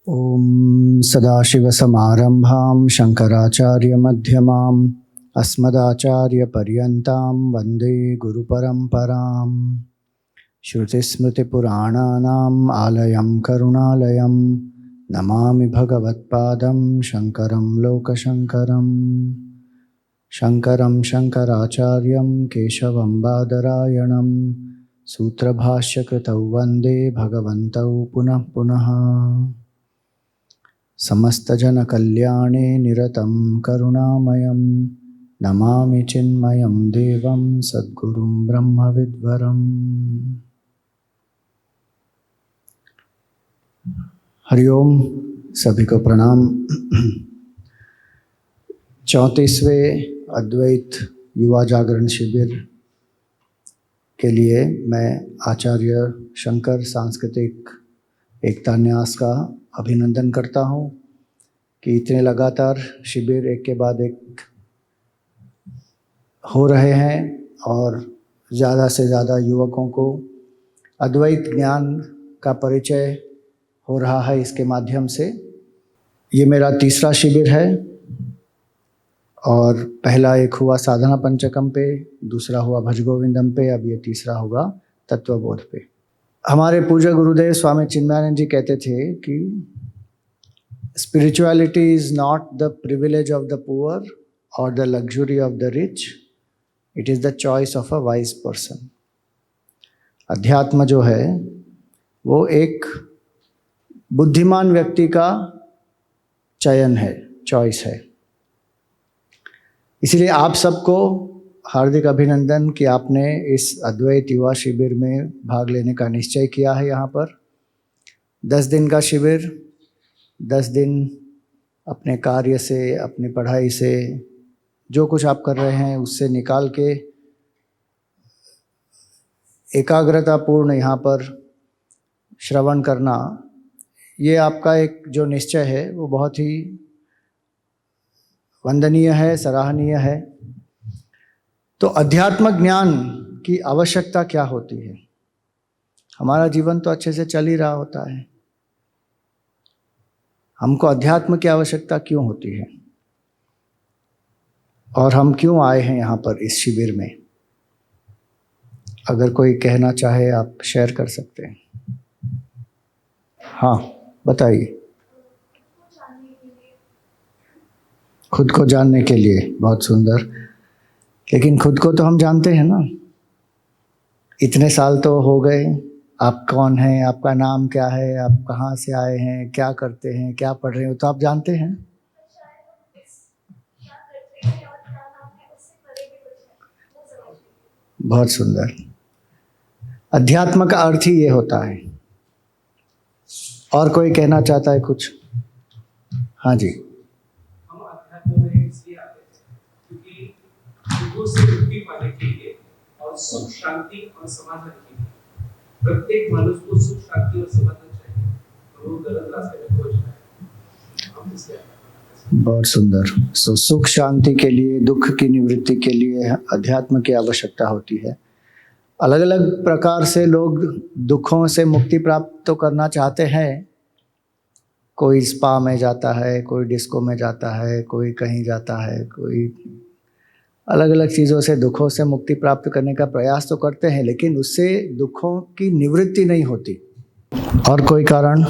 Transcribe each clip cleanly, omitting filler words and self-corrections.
ॐ सदाशिवसमारम्भां शङ्कराचार्यमध्यमाम् अस्मदाचार्यपर्यन्तां वन्दे गुरुपरम्परां। श्रुतिस्मृतिपुराणानाम् आलयं करुणालयं नमामि भगवत्पादं शङ्करं लोकशङ्करम्। शङ्करं शङ्कराचार्यं केशवं बादरायणं सूत्रभाष्यकृतौ वन्दे भगवन्तौ पुनः पुनः। समस्तजनकल्याणे निरतं करुणामयं नमामि चिन्मयं देवं सद्गुरुं ब्रह्मविद्वरम्। हरिओम, सभी को प्रणाम। 34वें अद्वैत युवा जागरण शिविर के लिए मैं आचार्य शंकर सांस्कृतिक एकता न्यास का अभिनंदन करता हूँ कि इतने लगातार शिविर एक के बाद एक हो रहे हैं और ज़्यादा से ज़्यादा युवकों को अद्वैत ज्ञान का परिचय हो रहा है इसके माध्यम से। ये मेरा तीसरा शिविर है और पहला एक हुआ साधना पंचकम पे, दूसरा हुआ भज गोविंदम पे, अब ये तीसरा होगा तत्वबोध पे। हमारे पूज्य गुरुदेव स्वामी चिन्मयानंद जी कहते थे कि spirituality is not the privilege of the poor और the luxury of the rich, it is the choice of a wise person. अध्यात्म जो है वो एक बुद्धिमान व्यक्ति का चयन है, चॉइस है। इसलिए आप सबको हार्दिक अभिनंदन कि आपने इस अद्वैत युवा शिविर में भाग लेने का निश्चय किया है। यहाँ पर 10 दिन का शिविर, 10 दिन अपने कार्य से, अपनी पढ़ाई से, जो कुछ आप कर रहे हैं उससे निकाल के एकाग्रता पूर्ण यहाँ पर श्रवण करना, ये आपका एक जो निश्चय है वो बहुत ही वंदनीय है, सराहनीय है। तो अध्यात्म ज्ञान की आवश्यकता क्या होती है? हमारा जीवन तो अच्छे से चल ही रहा होता है, हमको अध्यात्म की आवश्यकता क्यों होती है और हम क्यों आए हैं यहाँ पर इस शिविर में? अगर कोई कहना चाहे आप शेयर कर सकते हैं। हाँ बताइए। खुद को जानने के लिए, बहुत सुंदर। लेकिन खुद को तो हम जानते हैं ना, इतने साल तो हो गए। आप कौन हैं, आपका नाम क्या है, आप कहाँ से आए हैं, क्या करते हैं, क्या पढ़ रहे हो, तो आप जानते हैं। बहुत सुंदर। अध्यात्म का अर्थ ही ये होता है। और कोई कहना चाहता है कुछ? हाँ जी। हम अध्यात्म में इसलिए आते हैं क्योंकि दुखों से मुक्ति पाने के लिए और सुख शांति और समाधान के लिए प्रत्येक मनुष्य को सुख शांति और समाधान चाहिए, तो वो गलत रास्ते में पहुंच रहा है। हम इसलिए बहुत सुंदर। सुख शांति के लिए, दुख की निवृत्ति के लिए अध्यात्म की आवश्यकता होती है। अलग अलग प्रकार से लोग दुखों से मुक्ति प्राप्त तो करना चाहते हैं। कोई स्पा में जाता है, कोई डिस्को में जाता है, कोई कहीं जाता है, कोई अलग अलग चीज़ों से दुखों से मुक्ति प्राप्त करने का प्रयास तो करते हैं, लेकिन उससे दुखों की निवृत्ति नहीं होती। और कोई कारण?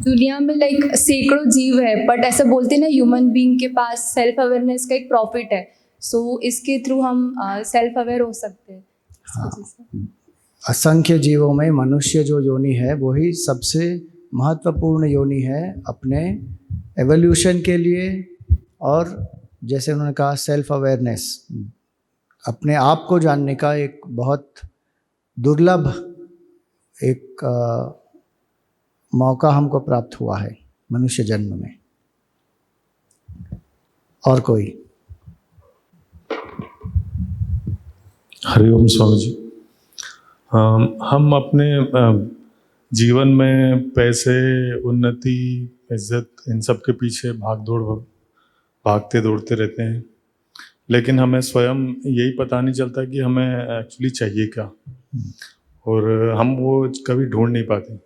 दुनिया में लाइक सैकड़ों जीव है, बट ऐसा बोलते हैं ना, ह्यूमन बीइंग के पास सेल्फ अवेयरनेस का एक प्रॉफिट है। सो इसके थ्रू हम सेल्फ अवेयर हो सकते हैं। हाँ। असंख्य जीवों में मनुष्य जो योनि है वही सबसे महत्वपूर्ण योनि है अपने एवोल्यूशन के लिए। और जैसे उन्होंने कहा, सेल्फ अवेयरनेस, अपने आप को जानने का एक बहुत दुर्लभ एक मौका हमको प्राप्त हुआ है मनुष्य जन्म में। और कोई? हरिओम स्वामी जी। हम अपने जीवन में पैसे, उन्नति, इज्जत, इन सब के पीछे भागते दौड़ते रहते हैं, लेकिन हमें स्वयं यही पता नहीं चलता कि हमें एक्चुअली चाहिए क्या। और हम वो कभी ढूंढ नहीं पाते,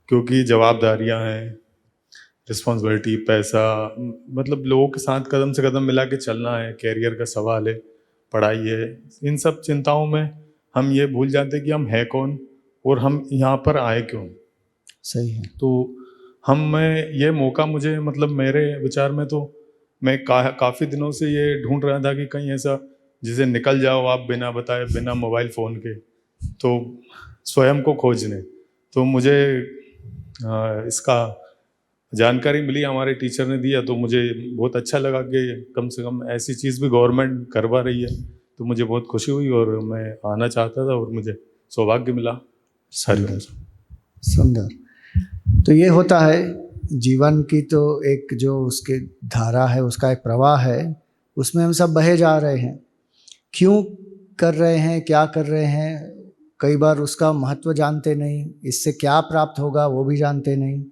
क्योंकि जवाबदारियां हैं, रिस्पॉन्सिबिलिटी, पैसा, मतलब लोगों के साथ कदम से कदम मिला के चलना है, कैरियर का सवाल है, पढ़ाई है, इन सब चिंताओं में हम ये भूल जाते हैं कि हम हैं कौन और हम यहाँ पर आए क्यों। सही है। तो मैं ये मौका, मुझे मतलब मेरे विचार में तो मैं काफ़ी दिनों से ये ढूंढ रहा था कि कहीं ऐसा जिसे निकल जाओ आप बिना बताए, बिना मोबाइल फ़ोन के, तो स्वयं को खोजने। तो मुझे इसका जानकारी मिली, हमारे टीचर ने दिया, तो मुझे बहुत अच्छा लगा कि कम से कम ऐसी चीज़ भी गवर्नमेंट करवा रही है, तो मुझे बहुत खुशी हुई और मैं आना चाहता था और मुझे सौभाग्य मिला। सारी सुंदर। तो ये होता है जीवन की, तो एक जो उसके धारा है, उसका एक प्रवाह है, उसमें हम सब बहे जा रहे हैं। क्यों कर रहे हैं, क्या कर रहे हैं, कई बार उसका महत्व जानते नहीं, इससे क्या प्राप्त होगा वो भी जानते नहीं।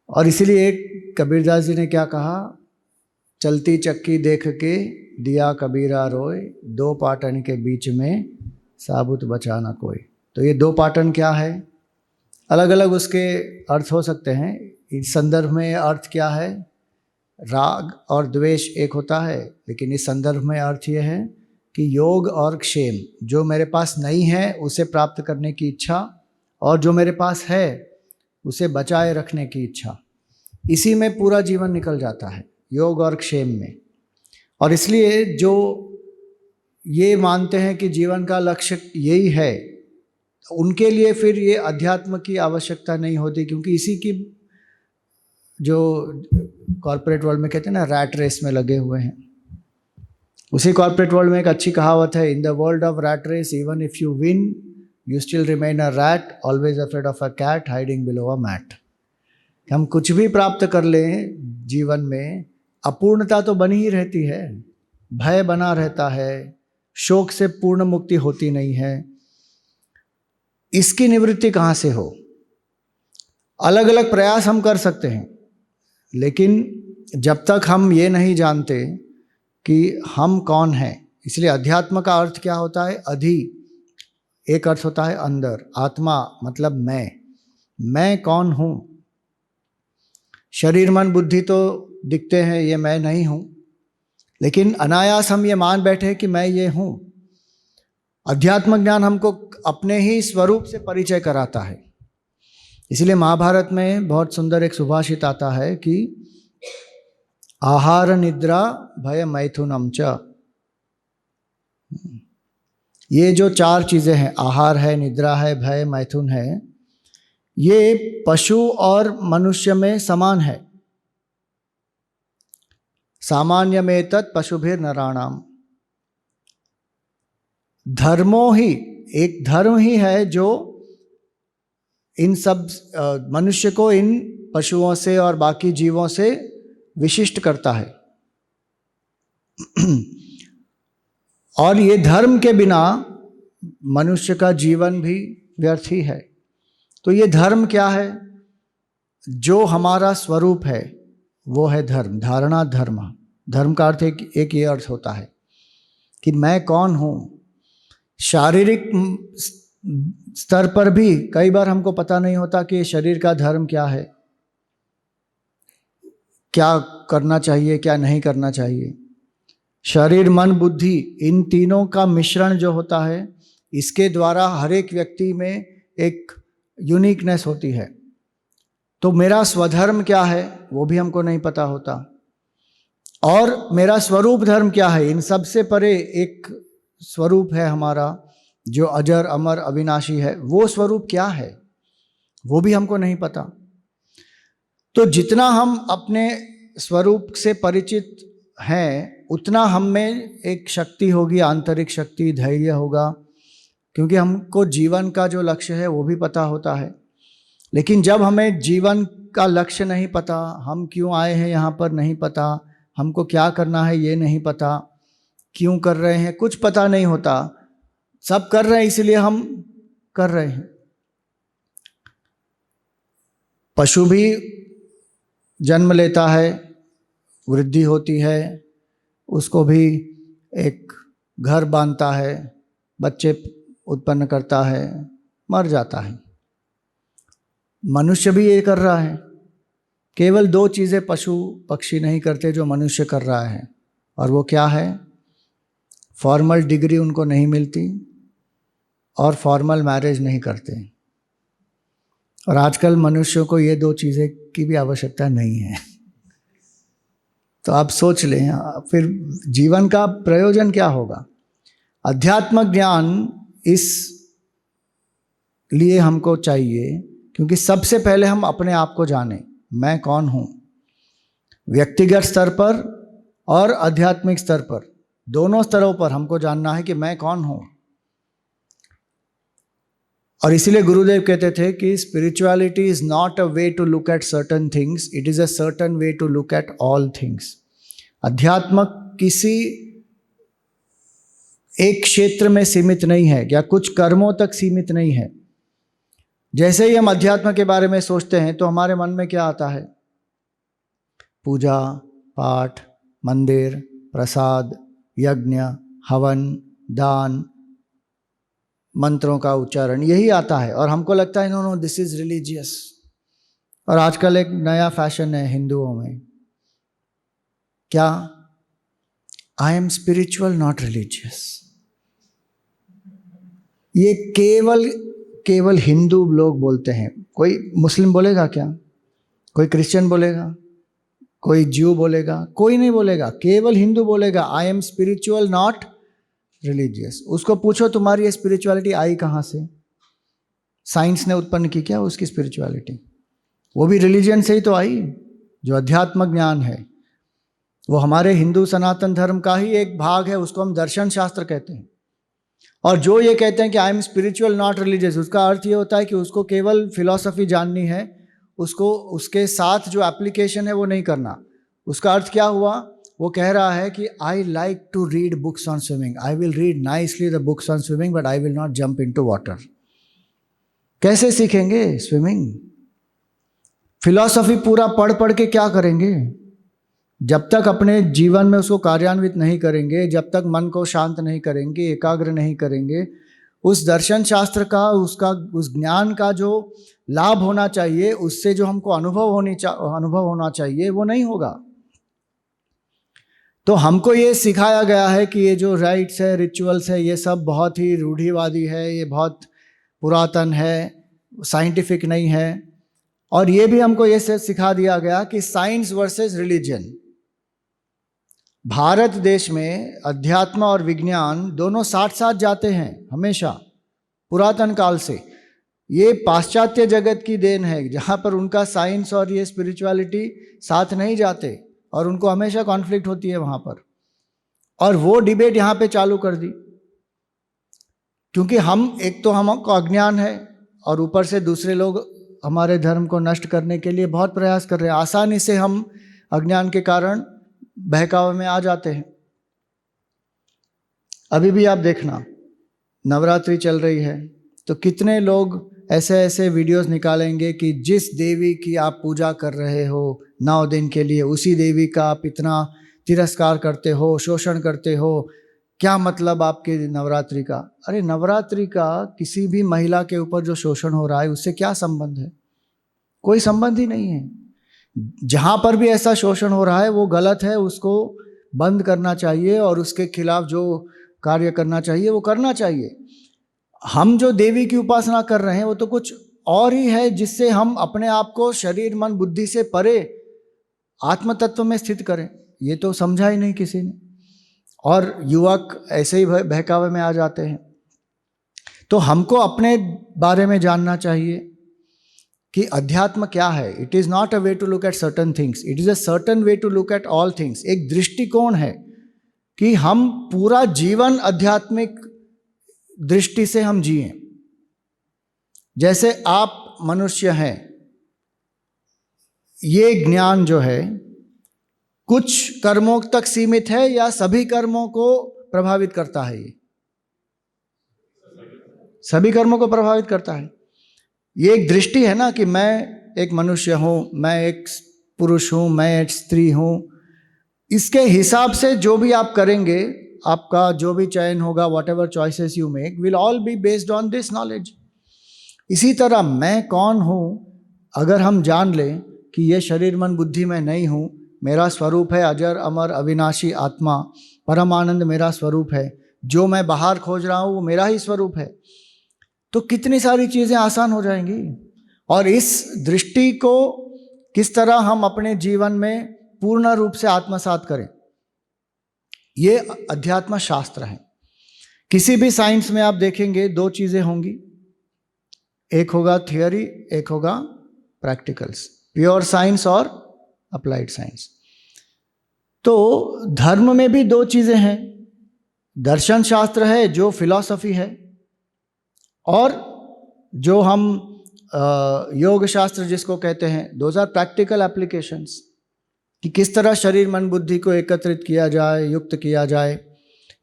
और इसीलिए एक कबीरदास जी ने क्या कहा, चलती चक्की देख के दिया कबीरा रोए, दो पाटन के बीच में साबुत बचा ना कोई। तो ये दो पाटन क्या है, अलग अलग उसके अर्थ हो सकते हैं। इस संदर्भ में अर्थ क्या है, राग और द्वेष एक होता है, लेकिन इस संदर्भ में अर्थ ये है कि योग और क्षेम, जो मेरे पास नहीं है उसे प्राप्त करने की इच्छा, और जो मेरे पास है उसे बचाए रखने की इच्छा, इसी में पूरा जीवन निकल जाता है, योग और क्षेम में। और इसलिए जो ये मानते हैं कि जीवन का लक्ष्य यही है, उनके लिए फिर ये अध्यात्म की आवश्यकता नहीं होती, क्योंकि इसी की जो कॉर्पोरेट वर्ल्ड में कहते हैं ना, रैट रेस में लगे हुए हैं। उसी कॉर्पोरेट वर्ल्ड में एक अच्छी कहावत है, in the world of rat race even if you win you still remain a rat, always afraid of a cat hiding below a mat. हम कुछ भी प्राप्त कर लें जीवन में, अपूर्णता तो बनी ही रहती है, भय बना रहता है, शोक से पूर्ण मुक्ति होती नहीं है। इसकी निवृत्ति कहाँ से हो? अलग अलग प्रयास हम कर सकते हैं, लेकिन जब तक हम ये नहीं जानते कि हम कौन हैं, इसलिए अध्यात्म का अर्थ क्या होता है, अधि एक अर्थ होता है अंदर, आत्मा मतलब मैं कौन हूँ। शरीर मन बुद्धि तो दिखते हैं, ये मैं नहीं हूँ, लेकिन अनायास हम ये मान बैठे कि मैं ये हूँ। अध्यात्म ज्ञान हमको अपने ही स्वरूप से परिचय कराता है। इसलिए महाभारत में बहुत सुंदर एक सुभाषित आता है कि आहार निद्रा भय मैथुनम च। ये जो चार चीज़ें हैं, आहार है, निद्रा है, भय मैथुन है, ये पशु और मनुष्य में समान है। सामान्य में तत् पशुभिर नराणाम। धर्मों ही, एक धर्म ही है जो इन सब मनुष्य को इन पशुओं से और बाकी जीवों से विशिष्ट करता है। और ये धर्म के बिना मनुष्य का जीवन भी व्यर्थ ही है। तो ये धर्म क्या है? जो हमारा स्वरूप है वो है धर्म, धारणा धर्म। धर्म का अर्थ एक ये अर्थ होता है कि मैं कौन हूँ। शारीरिक स्तर पर भी कई बार हमको पता नहीं होता कि शरीर का धर्म क्या है, क्या करना चाहिए, क्या नहीं करना चाहिए। शरीर मन बुद्धि, इन तीनों का मिश्रण जो होता है, इसके द्वारा हर एक व्यक्ति में एक यूनिकनेस होती है। तो मेरा स्वधर्म क्या है वो भी हमको नहीं पता होता, और मेरा स्वरूप धर्म क्या है, इन सब से परे एक स्वरूप है हमारा जो अजर अमर अविनाशी है, वो स्वरूप क्या है वो भी हमको नहीं पता। तो जितना हम अपने स्वरूप से परिचित हैं, उतना हम में एक शक्ति होगी, आंतरिक शक्ति, धैर्य होगा, क्योंकि हमको जीवन का जो लक्ष्य है वो भी पता होता है। लेकिन जब हमें जीवन का लक्ष्य नहीं पता, हम क्यों आए हैं यहाँ पर नहीं पता, हमको क्या करना है ये नहीं पता, क्यों कर रहे हैं कुछ पता नहीं होता, सब कर रहे हैं इसलिए हम कर रहे हैं। पशु भी जन्म लेता है, वृद्धि होती है, उसको भी एक घर बांधता है, बच्चे उत्पन्न करता है, मर जाता है। मनुष्य भी ये कर रहा है। केवल 2 चीज़ें पशु पक्षी नहीं करते जो मनुष्य कर रहा है, और वो क्या है? फॉर्मल डिग्री उनको नहीं मिलती और फॉर्मल मैरिज नहीं करते। और आजकल मनुष्यों को ये 2 चीज़ें की भी आवश्यकता नहीं है। तो आप सोच लें, फिर जीवन का प्रयोजन क्या होगा? अध्यात्म ज्ञान इस लिए हमको चाहिए क्योंकि सबसे पहले हम अपने आप को जानें, मैं कौन हूँ। व्यक्तिगत स्तर पर और आध्यात्मिक स्तर पर, दोनों स्तरों पर हमको जानना है कि मैं कौन हूँ। और इसीलिए गुरुदेव कहते थे कि spirituality is not a way to look at certain things, it is a certain way to look at all things. अध्यात्म किसी एक क्षेत्र में सीमित नहीं है या कुछ कर्मों तक सीमित नहीं है। जैसे ही हम अध्यात्म के बारे में सोचते हैं तो हमारे मन में क्या आता है? पूजा पाठ, मंदिर, प्रसाद, यज्ञ, हवन, दान, मंत्रों का उच्चारण, यही आता है। और हमको लगता है नो दिस इज रिलीजियस। और आजकल एक नया फैशन है हिंदुओं में, क्या? I am spiritual not religious. ये केवल हिंदू लोग बोलते हैं। कोई मुस्लिम बोलेगा क्या? कोई क्रिश्चियन बोलेगा? कोई ज्यू बोलेगा? कोई नहीं बोलेगा, केवल हिंदू बोलेगा I am spiritual not religious. उसको पूछो तुम्हारी ये स्पिरिचुअलिटी आई कहाँ से? साइंस ने उत्पन्न की क्या उसकी स्पिरिचुअलिटी? वो भी रिलीजन से ही तो आई। जो अध्यात्म ज्ञान है वो हमारे हिंदू सनातन धर्म का ही एक भाग है, उसको हम दर्शन शास्त्र कहते हैं। और जो ये कहते हैं कि I am spiritual not religious, उसका अर्थ ये होता है कि उसको केवल फिलॉसफी जाननी है, उसको उसके साथ जो एप्लीकेशन है वो नहीं करना। उसका अर्थ क्या हुआ? वो कह रहा है कि I like to read books on swimming, I will read nicely the books on swimming but I will not jump into water. कैसे सीखेंगे स्विमिंग? फिलॉसफी पूरा पढ़ के क्या करेंगे? जब तक अपने जीवन में उसको कार्यान्वित नहीं करेंगे, जब तक मन को शांत नहीं करेंगे, एकाग्र नहीं करेंगे, उस दर्शन शास्त्र का, उस ज्ञान का जो लाभ होना चाहिए, उससे जो हमको अनुभव होना चाहिए, वो नहीं होगा। तो हमको ये सिखाया गया है कि ये जो राइट्स है, रिचुअल्स है, ये सब बहुत ही रूढ़िवादी है, ये बहुत पुरातन है, साइंटिफिक नहीं है। और ये भी हमको ये सिखा दिया गया कि साइंस वर्सेस रिलीजन। भारत देश में अध्यात्म और विज्ञान दोनों साथ साथ जाते हैं हमेशा, पुरातन काल से। ये पाश्चात्य जगत की देन है, जहाँ पर उनका साइंस और ये स्पिरिचुअलिटी साथ नहीं जाते और उनको हमेशा कॉन्फ्लिक्ट होती है वहाँ पर। और वो डिबेट यहाँ पे चालू कर दी, क्योंकि एक तो हमको अज्ञान है और ऊपर से दूसरे लोग हमारे धर्म को नष्ट करने के लिए बहुत प्रयास कर रहे हैं। आसानी से हम अज्ञान के कारण बहकावे में आ जाते हैं। अभी भी आप देखना, नवरात्रि चल रही है तो कितने लोग ऐसे वीडियोस निकालेंगे कि जिस देवी की आप पूजा कर रहे हो 9 दिन के लिए, उसी देवी का आप इतना तिरस्कार करते हो, शोषण करते हो, क्या मतलब आपके नवरात्रि का? अरे नवरात्रि का किसी भी महिला के ऊपर जो शोषण हो रहा है उससे क्या संबंध है? कोई संबंध ही नहीं है। जहाँ पर भी ऐसा शोषण हो रहा है वो गलत है, उसको बंद करना चाहिए और उसके खिलाफ जो कार्य करना चाहिए वो करना चाहिए। हम जो देवी की उपासना कर रहे हैं वो तो कुछ और ही है, जिससे हम अपने आप को शरीर मन बुद्धि से परे आत्म तत्व में स्थित करें। ये तो समझा ही नहीं किसी ने, और युवक ऐसे ही बहकावे में आ जाते हैं। तो हमको अपने बारे में जानना चाहिए कि अध्यात्म क्या है। It is not a way to look at certain things, it is a certain way to look at all things. एक दृष्टिकोण है कि हम पूरा जीवन आध्यात्मिक दृष्टि से हम जिए। जैसे आप मनुष्य हैं, ये ज्ञान जो है कुछ कर्मों तक सीमित है या सभी कर्मों को प्रभावित करता है? ये सभी कर्मों को प्रभावित करता है। ये एक दृष्टि है ना कि मैं एक मनुष्य हूँ, मैं एक पुरुष हूँ, मैं एक स्त्री हूँ। इसके हिसाब से जो भी आप करेंगे आपका जो भी चयन होगा, what ever choices you make will all be based on this knowledge. इसी तरह मैं कौन हूँ, अगर हम जान लें कि ये शरीर मन बुद्धि में नहीं हूँ, मेरा स्वरूप है अजर अमर अविनाशी आत्मा, परम आनंद मेरा स्वरूप है, जो मैं बाहर खोज रहा हूँ वो मेरा ही स्वरूप है, तो कितनी सारी चीज़ें आसान हो जाएंगी। और इस दृष्टि को किस तरह हम अपने जीवन में पूर्ण रूप से आत्मसात करें, ये अध्यात्म शास्त्र है। किसी भी साइंस में आप देखेंगे दो चीज़ें होंगी, एक होगा थियोरी, एक होगा प्रैक्टिकल्स, प्योर साइंस और अप्लाइड साइंस। तो धर्म में भी दो चीज़ें हैं, दर्शन शास्त्र है जो फिलॉसफी है, और जो हम योग शास्त्र जिसको कहते हैं, दोज आर प्रैक्टिकल एप्लीकेशंस, कि किस तरह शरीर मन बुद्धि को एकत्रित किया जाए, युक्त किया जाए।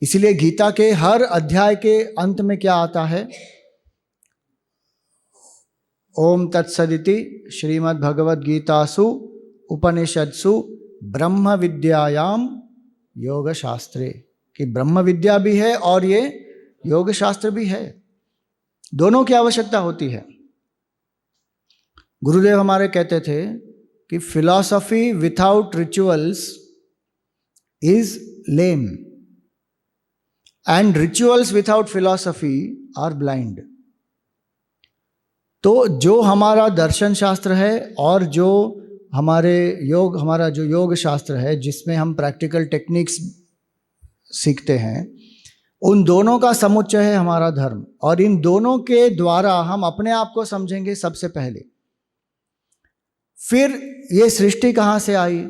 इसीलिए गीता के हर अध्याय के अंत में क्या आता है, ओम तत्सदिति श्रीमद् भगवद गीतासु उपनिषत्सु ब्रह्म विद्यायाम योग शास्त्रे, कि ब्रह्म विद्या भी है और ये योग शास्त्र भी है, दोनों की आवश्यकता होती है। गुरुदेव हमारे कहते थे कि philosophy without rituals is lame and rituals without philosophy are blind. तो जो हमारा दर्शन शास्त्र है और जो हमारा जो योग शास्त्र है, जिसमें हम प्रैक्टिकल टेक्निक्स सीखते हैं, उन दोनों का समुच्चय है हमारा धर्म। और इन दोनों के द्वारा हम अपने आप को समझेंगे सबसे पहले। फिर ये सृष्टि कहाँ से आई,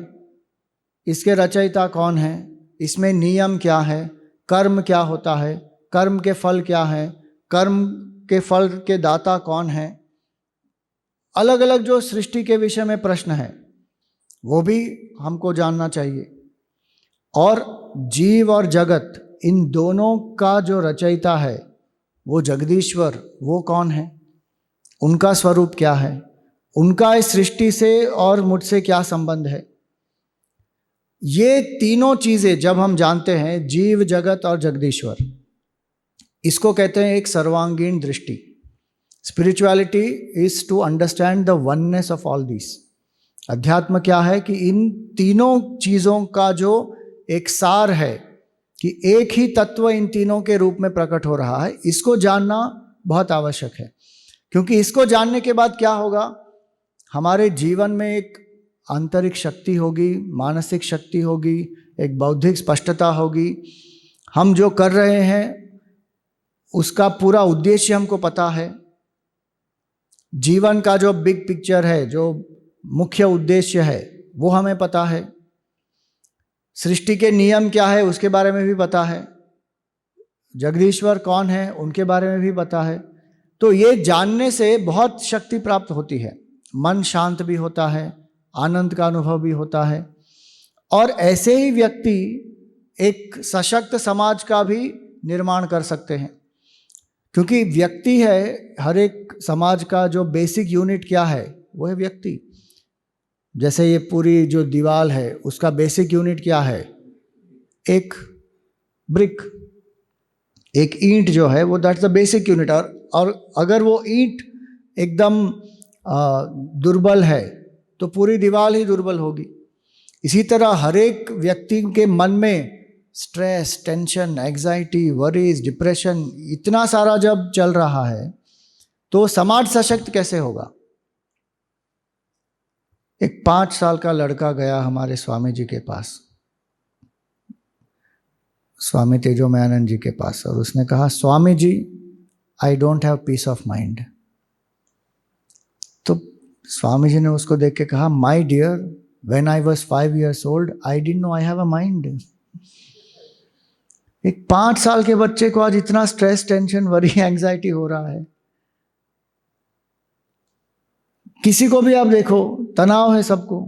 इसके रचयिता कौन है, इसमें नियम क्या है, कर्म क्या होता है, कर्म के फल क्या है, कर्म के फल के दाता कौन है, अलग अलग जो सृष्टि के विषय में प्रश्न है वो भी हमको जानना चाहिए। और जीव और जगत, इन दोनों का जो रचयिता है वो जगदीश्वर, वो कौन है, उनका स्वरूप क्या है, उनका इस सृष्टि से और मुझसे क्या संबंध है। ये तीनों चीज़ें जब हम जानते हैं, जीव जगत और जगदीश्वर, इसको कहते हैं एक सर्वांगीण दृष्टि। Spirituality is to understand the oneness of all this. अध्यात्म क्या है कि इन तीनों चीज़ों का जो एक सार है, कि एक ही तत्व इन तीनों के रूप में प्रकट हो रहा है, इसको जानना बहुत आवश्यक है। क्योंकि इसको जानने के बाद क्या होगा, हमारे जीवन में एक आंतरिक शक्ति होगी, मानसिक शक्ति होगी, एक बौद्धिक स्पष्टता होगी। हम जो कर रहे हैं उसका पूरा उद्देश्य हमको पता है, जीवन का जो बिग पिक्चर है, जो मुख्य उद्देश्य है, वो हमें पता है। सृष्टि के नियम क्या है उसके बारे में भी पता है, जगदीश्वर कौन है उनके बारे में भी पता है। तो ये जानने से बहुत शक्ति प्राप्त होती है, मन शांत भी होता है, आनंद का अनुभव भी होता है। और ऐसे ही व्यक्ति एक सशक्त समाज का भी निर्माण कर सकते हैं, क्योंकि व्यक्ति है, हर एक समाज का जो बेसिक यूनिट क्या है, वो है व्यक्ति। जैसे ये पूरी जो दीवार है उसका बेसिक यूनिट क्या है, एक ब्रिक, एक ईंट जो है वो दैट्स द बेसिक यूनिट। और अगर वो ईंट एकदम दुर्बल है तो पूरी दीवार ही दुर्बल होगी। इसी तरह हर एक व्यक्ति के मन में stress, tension, anxiety, worries, depression, इतना सारा जब चल रहा है तो समाज सशक्त कैसे होगा। एक 5 साल का लड़का गया हमारे स्वामी जी के पास, स्वामी तेजोमयानंद जी के पास, और उसने कहा, Swami ji I don't have peace of mind. तो स्वामी जी ने उसको देख के कहा, my dear, when I was 5 years old I didn't know I have a mind. एक 5 साल के बच्चे को आज इतना स्ट्रेस, टेंशन, वरी, एंजाइटी हो रहा है। किसी को भी आप देखो, तनाव है सबको,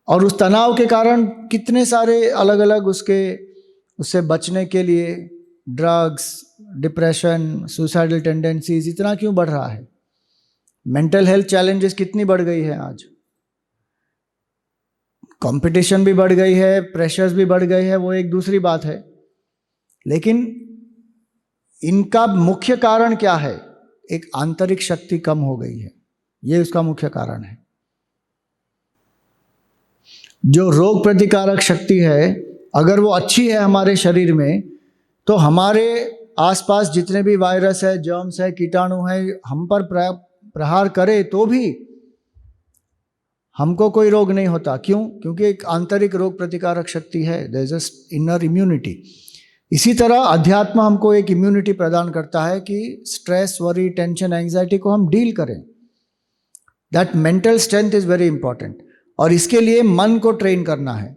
और उस तनाव के कारण कितने सारे अलग अलग उससे बचने के लिए ड्रग्स, डिप्रेशन, सुसाइडल टेंडेंसीज इतना क्यों बढ़ रहा है। मेंटल हेल्थ चैलेंजेस कितनी बढ़ गई है आज। कंपटीशन भी बढ़ गई है, प्रेशर्स भी बढ़ गए हैं, वो एक दूसरी बात है। लेकिन इनका मुख्य कारण क्या है? एक आंतरिक शक्ति कम हो गई है, ये उसका मुख्य कारण है। जो रोग प्रतिकारक शक्ति है, अगर वो अच्छी है हमारे शरीर में, तो हमारे आसपास जितने भी वायरस है, जर्म्स है, कीटाणु है, हम पर प्रहार करे तो भी हमको कोई रोग नहीं होता। क्यों? क्योंकि एक आंतरिक रोग प्रतिकारक शक्ति है, there is a inner immunity. इसी तरह अध्यात्म हमको एक इम्यूनिटी प्रदान करता है कि स्ट्रेस, वरी, टेंशन, एंजाइटी को हम डील करें। That mental strength is very important, और इसके लिए मन को ट्रेन करना है।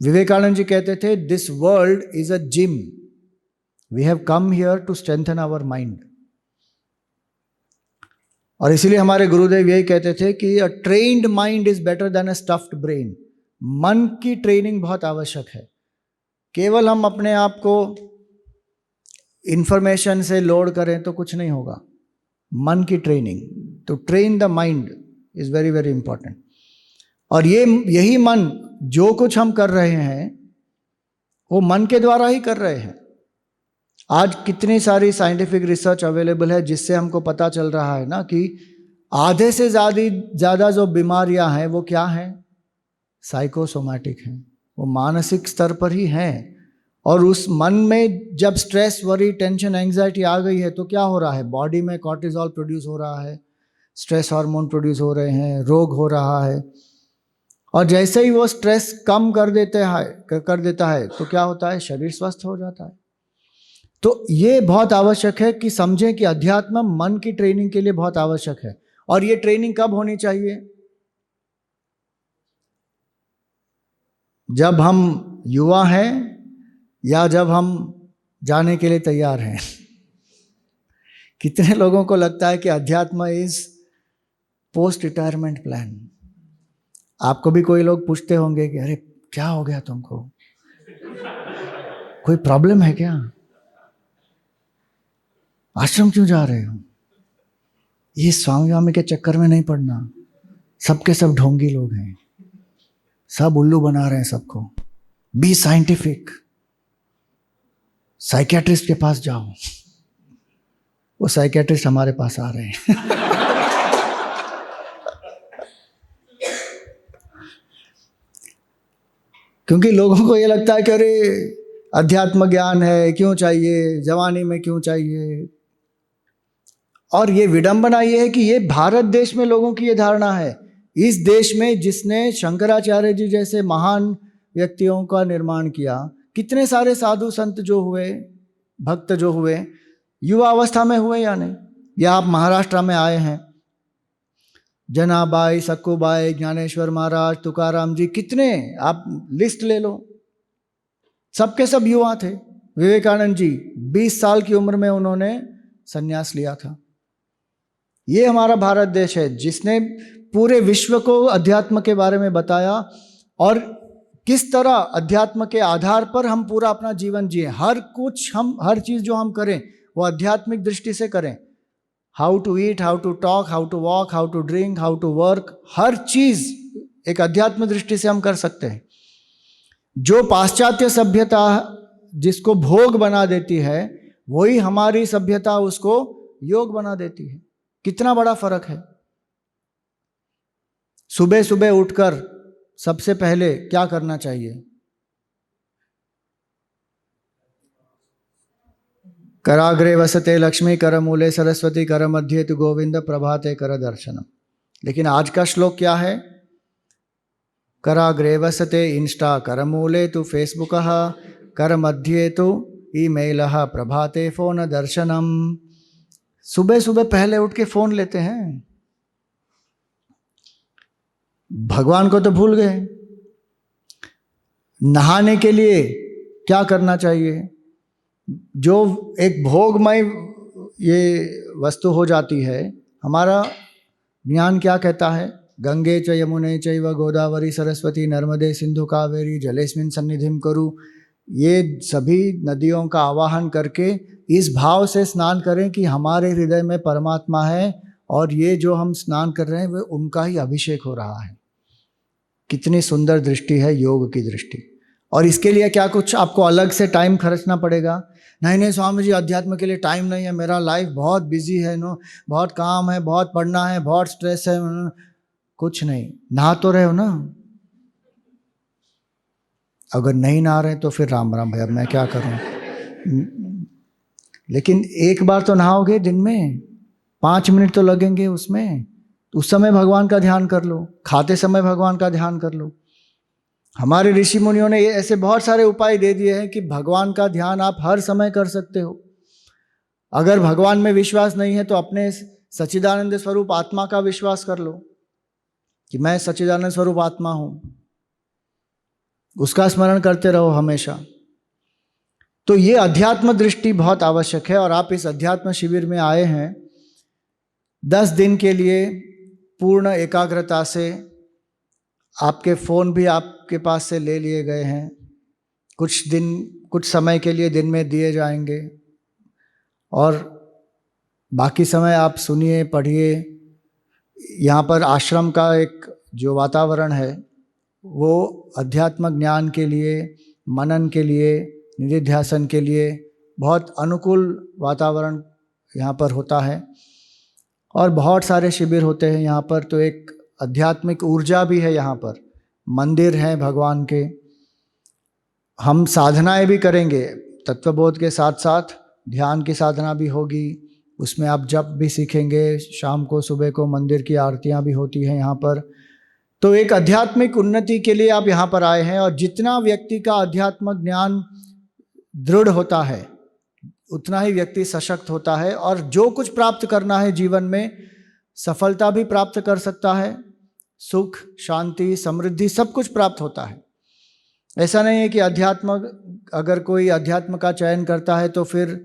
विवेकानंद जी कहते थे, this world is a gym, we have come here to strengthen our mind. और इसीलिए हमारे गुरुदेव यही कहते थे कि a trained mind is better than a stuffed brain. मन की ट्रेनिंग बहुत आवश्यक है। केवल हम अपने आप को इंफॉर्मेशन से लोड करें तो कुछ नहीं होगा। मन की training, to train the mind is very very important. और यही मन, जो कुछ हम कर रहे हैं वो मन के द्वारा ही कर रहे हैं। आज कितनी सारी साइंटिफिक रिसर्च अवेलेबल है जिससे हमको पता चल रहा है ना कि आधे से ज़्यादा जो बीमारियां हैं वो क्या हैं? साइकोसोमैटिक हैं, वो मानसिक स्तर पर ही हैं। और उस मन में जब स्ट्रेस, वरी, टेंशन, एंजाइटी आ गई है तो क्या हो रहा है? बॉडी में कॉर्टिसोल प्रोड्यूस हो रहा है, स्ट्रेस हार्मोन प्रोड्यूस हो रहे हैं, रोग हो रहा है। और जैसे ही वो स्ट्रेस कम कर देता है तो क्या होता है? शरीर स्वस्थ हो जाता है। तो ये बहुत आवश्यक है कि समझें कि अध्यात्म मन की ट्रेनिंग के लिए बहुत आवश्यक है। और ये ट्रेनिंग कब होनी चाहिए? जब हम युवा हैं या जब हम जाने के लिए तैयार हैं। कितने लोगों को लगता है कि अध्यात्म इज पोस्ट रिटायरमेंट प्लान। आपको भी कोई लोग पूछते होंगे कि अरे क्या हो गया तुमको, कोई प्रॉब्लम है क्या, आश्रम क्यों जा रहे हो? ये स्वामी वामी के चक्कर में नहीं पड़ना, सबके सब ढोंगी लोग हैं, सब उल्लू बना रहे हैं सबको। बी साइंटिफिक, साइकियाट्रिस्ट के पास जाओ। वो साइकियाट्रिस्ट हमारे पास आ रहे हैं। क्योंकि लोगों को ये लगता है कि अरे अध्यात्म ज्ञान है, क्यों चाहिए, जवानी में क्यों चाहिए। और ये विडंबना ये है कि ये भारत देश में लोगों की ये धारणा है। इस देश में जिसने शंकराचार्य जी जैसे महान व्यक्तियों का निर्माण किया, कितने सारे साधु संत जो हुए, भक्त जो हुए, युवा अवस्था में हुए या नहीं? या आप महाराष्ट्र में आए हैं, जनाबाई, सक्कूबाई, ज्ञानेश्वर महाराज, तुकाराम जी, कितने आप लिस्ट ले लो, सबके सब युवा थे। विवेकानंद जी 20 साल की उम्र में उन्होंने संन्यास लिया था। ये हमारा भारत देश है जिसने पूरे विश्व को अध्यात्म के बारे में बताया और किस तरह अध्यात्म के आधार पर हम पूरा अपना जीवन जिए। हर चीज जो हम करें वो आध्यात्मिक दृष्टि से करें। How to eat, how to talk, how to walk, how to drink, how to work, हर चीज एक अध्यात्म दृष्टि से हम कर सकते हैं। जो पाश्चात्य सभ्यता जिसको भोग बना देती है, वही हमारी सभ्यता उसको योग बना देती है। कितना बड़ा फर्क है। सुबह सुबह उठकर सबसे पहले क्या करना चाहिए? कराग्रे वसते लक्ष्मी, कर मूले सरस्वती, कर मध्य तु गोविंद, प्रभाते कर दर्शनम। लेकिन आज का श्लोक क्या है? कराग्रे वसते इंस्टा, कर मूले तु फेसबुक, कर मध्य तु ईमेल, प्रभाते फोन दर्शनम। सुबह सुबह पहले उठ के फोन लेते हैं, भगवान को तो भूल गए। नहाने के लिए क्या करना चाहिए? जो एक भोगमय ये वस्तु हो जाती है, हमारा ज्ञान क्या कहता है? गंगे च यमुने चैव गोदावरी सरस्वती नर्मदे सिंधु कावेरी जलेस्मिन् सन्निधिं कुरु। ये सभी नदियों का आवाहन करके इस भाव से स्नान करें कि हमारे हृदय में परमात्मा है और ये जो हम स्नान कर रहे हैं वो उनका ही अभिषेक हो रहा है। कितनी सुंदर दृष्टि है योग की दृष्टि। और इसके लिए क्या कुछ आपको अलग से टाइम खर्चना पड़ेगा? नहीं नहीं स्वामी जी, अध्यात्म के लिए टाइम नहीं है, मेरा लाइफ बहुत बिजी है, बहुत काम है, बहुत पढ़ना है, बहुत स्ट्रेस है। कुछ नहीं, नहा तो रहे हो ना? अगर नहीं नहा रहे तो फिर राम राम भैया, मैं क्या करूं। लेकिन एक बार तो नहाओगे दिन में, 5 मिनट तो लगेंगे उसमें, उस समय भगवान का ध्यान कर लो, खाते समय भगवान का ध्यान कर लो। हमारे ऋषि मुनियों ने ऐसे बहुत सारे उपाय दे दिए हैं कि भगवान का ध्यान आप हर समय कर सकते हो। अगर भगवान में विश्वास नहीं है तो अपने सच्चिदानंद स्वरूप आत्मा का विश्वास कर लो कि मैं सच्चिदानंद स्वरूप आत्मा हूं, उसका स्मरण करते रहो हमेशा। तो ये अध्यात्म दृष्टि बहुत आवश्यक है। और आप इस अध्यात्म शिविर में आए हैं 10 दिन के लिए पूर्ण एकाग्रता से। आपके फ़ोन भी आपके पास से ले लिए गए हैं, कुछ समय के लिए दिन में दिए जाएंगे, और बाकी समय आप सुनिए, पढ़िए। यहाँ पर आश्रम का एक जो वातावरण है वो अध्यात्म ज्ञान के लिए, मनन के लिए, निधिध्यासन के लिए बहुत अनुकूल वातावरण यहाँ पर होता है। और बहुत सारे शिविर होते हैं यहाँ पर, तो एक आध्यात्मिक ऊर्जा भी है यहाँ पर, मंदिर हैं भगवान के। हम साधनाएं भी करेंगे, तत्वबोध के साथ साथ ध्यान की साधना भी होगी, उसमें आप जप भी सीखेंगे। शाम को सुबह को मंदिर की आरतियां भी होती हैं यहाँ पर। तो एक आध्यात्मिक उन्नति के लिए आप यहाँ पर आए हैं। और जितना व्यक्ति का आध्यात्मिक ज्ञान दृढ़ होता है उतना ही व्यक्ति सशक्त होता है, और जो कुछ प्राप्त करना है जीवन में सफलता भी प्राप्त कर सकता है, सुख, शांति, समृद्धि सब कुछ प्राप्त होता है। ऐसा नहीं है कि अगर कोई अध्यात्म का चयन करता है तो फिर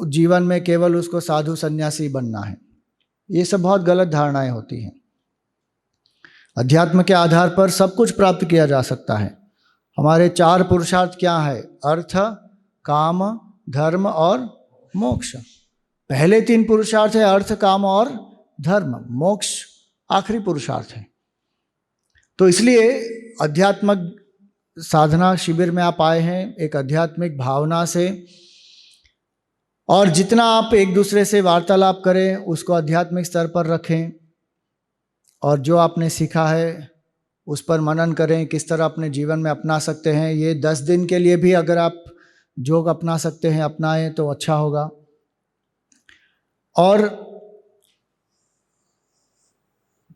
जीवन में केवल उसको साधु सन्यासी बनना है। ये सब बहुत गलत धारणाएं होती हैं। अध्यात्म के आधार पर सब कुछ प्राप्त किया जा सकता है। हमारे 4 पुरुषार्थ क्या है? अर्थ, काम, धर्म और मोक्ष। पहले 3 पुरुषार्थ है अर्थ, काम और धर्म, मोक्ष आखिरी पुरुषार्थ है। तो इसलिए आध्यात्मिक साधना शिविर में आप आए हैं एक आध्यात्मिक भावना से, और जितना आप एक दूसरे से वार्तालाप करें उसको आध्यात्मिक स्तर पर रखें, और जो आपने सीखा है उस पर मनन करें, किस तरह अपने जीवन में अपना सकते हैं। ये 10 दिन के लिए भी अगर आप योग अपना सकते हैं, अपनाएं तो अच्छा होगा। और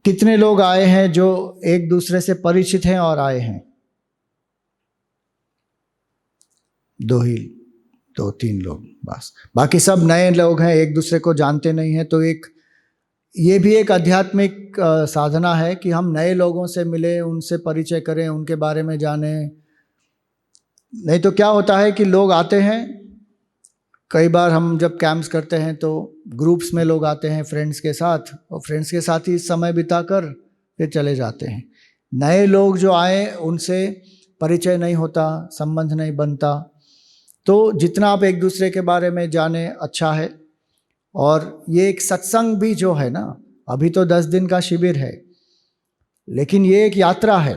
कितने लोग आए हैं जो एक दूसरे से परिचित हैं और आए हैं? 2-3 लोग बस, बाकी सब नए लोग हैं, एक दूसरे को जानते नहीं हैं। तो ये भी एक आध्यात्मिक साधना है कि हम नए लोगों से मिले, उनसे परिचय करें, उनके बारे में जानें। नहीं तो क्या होता है कि लोग आते हैं, कई बार हम जब कैंप्स करते हैं तो ग्रुप्स में लोग आते हैं फ्रेंड्स के साथ, और फ्रेंड्स के साथ ही समय बिताकर फिर चले जाते हैं। नए लोग जो आए उनसे परिचय नहीं होता, संबंध नहीं बनता। तो जितना आप एक दूसरे के बारे में जाने अच्छा है। और ये एक सत्संग भी जो है ना, अभी तो 10 दिन का शिविर है, लेकिन ये एक यात्रा है,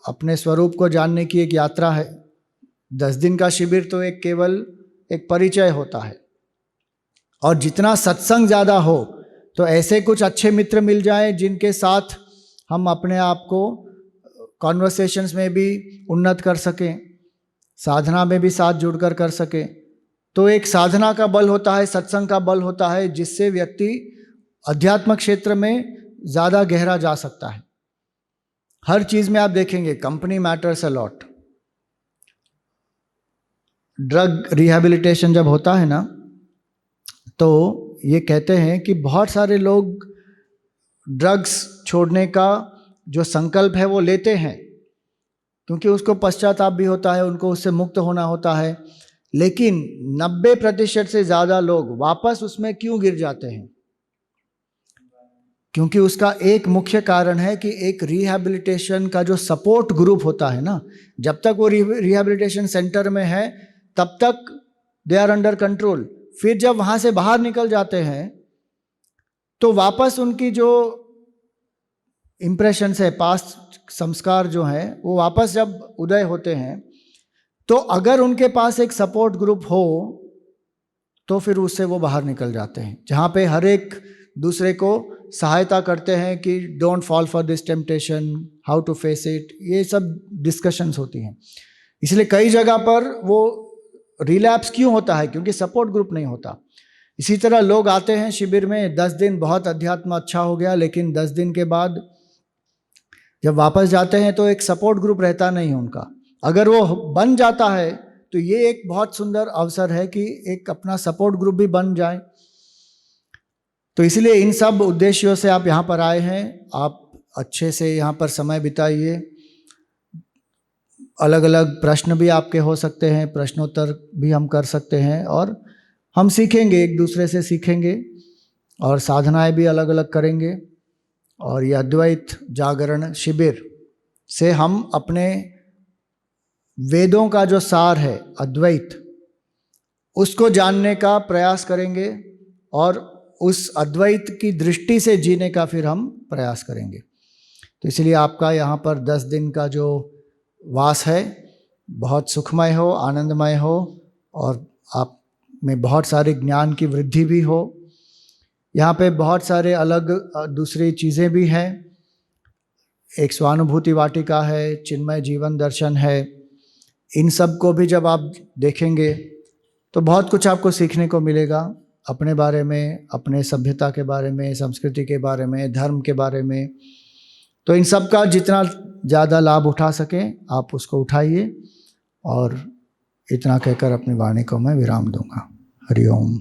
अपने स्वरूप को जानने की एक यात्रा है। 10 दिन का शिविर तो केवल एक परिचय होता है। और जितना सत्संग ज़्यादा हो तो ऐसे कुछ अच्छे मित्र मिल जाएं जिनके साथ हम अपने आप को कॉन्वर्सेशंस में भी उन्नत कर सकें, साधना में भी साथ जुड़कर कर सकें। तो एक साधना का बल होता है, सत्संग का बल होता है, जिससे व्यक्ति अध्यात्म क्षेत्र में ज़्यादा गहरा जा सकता है। हर चीज़ में आप देखेंगे company matters a lot. Drug rehabilitation जब होता है ना, तो ये कहते हैं कि बहुत सारे लोग ड्रग्स छोड़ने का जो संकल्प है वो लेते हैं, क्योंकि उसको पश्चाताप भी होता है, उनको उससे मुक्त होना होता है। लेकिन 90% से ज़्यादा लोग वापस उसमें क्यों गिर जाते हैं? क्योंकि उसका एक मुख्य कारण है कि एक रिहैबिलिटेशन का जो सपोर्ट ग्रुप होता है ना, जब तक वो रिहैबिलिटेशन सेंटर में है तब तक दे आर अंडर कंट्रोल। फिर जब वहाँ से बाहर निकल जाते हैं तो वापस उनकी जो इम्प्रेशन से, पास्ट संस्कार जो हैं वो वापस जब उदय होते हैं, तो अगर उनके पास एक सपोर्ट ग्रुप हो तो फिर उससे वो बाहर निकल जाते हैं, जहाँ पे हर एक दूसरे को सहायता करते हैं कि don't fall for this temptation, how to face it, ये सब डिस्कशंस होती हैं। इसलिए कई जगह पर वो रिलैप्स क्यों होता है, क्योंकि सपोर्ट ग्रुप नहीं होता। इसी तरह लोग आते हैं शिविर में, 10 दिन बहुत अध्यात्म अच्छा हो गया, लेकिन 10 दिन के बाद जब वापस जाते हैं तो एक सपोर्ट ग्रुप रहता नहीं है उनका। अगर वो बन जाता है तो ये एक बहुत सुंदर अवसर है कि एक अपना सपोर्ट ग्रुप भी बन जाए। तो इसलिए इन सब उद्देश्यों से आप यहाँ पर आए हैं। आप अच्छे से यहाँ पर समय बिताइए। अलग अलग प्रश्न भी आपके हो सकते हैं, प्रश्नोत्तर भी हम कर सकते हैं, और हम सीखेंगे, एक दूसरे से सीखेंगे, और साधनाएं भी अलग अलग करेंगे। और ये अद्वैत जागरण शिविर से हम अपने वेदों का जो सार है अद्वैत, उसको जानने का प्रयास करेंगे, और उस अद्वैत की दृष्टि से जीने का फिर हम प्रयास करेंगे। तो इसलिए आपका यहाँ पर 10 दिन का जो वास है बहुत सुखमय हो, आनंदमय हो, और आप में बहुत सारे ज्ञान की वृद्धि भी हो। यहाँ पे बहुत सारे अलग दूसरी चीज़ें भी हैं। एक स्वानुभूति वाटिका है, चिन्मय जीवन दर्शन है। इन सब को भी जब आप देखेंगे तो बहुत कुछ आपको सीखने को मिलेगा, अपने बारे में, अपने सभ्यता के बारे में, संस्कृति के बारे में, धर्म के बारे में। तो इन सब का जितना ज़्यादा लाभ उठा सकें आप उसको उठाइए। और इतना कहकर अपनी वाणी को मैं विराम दूंगा। हरि ओम।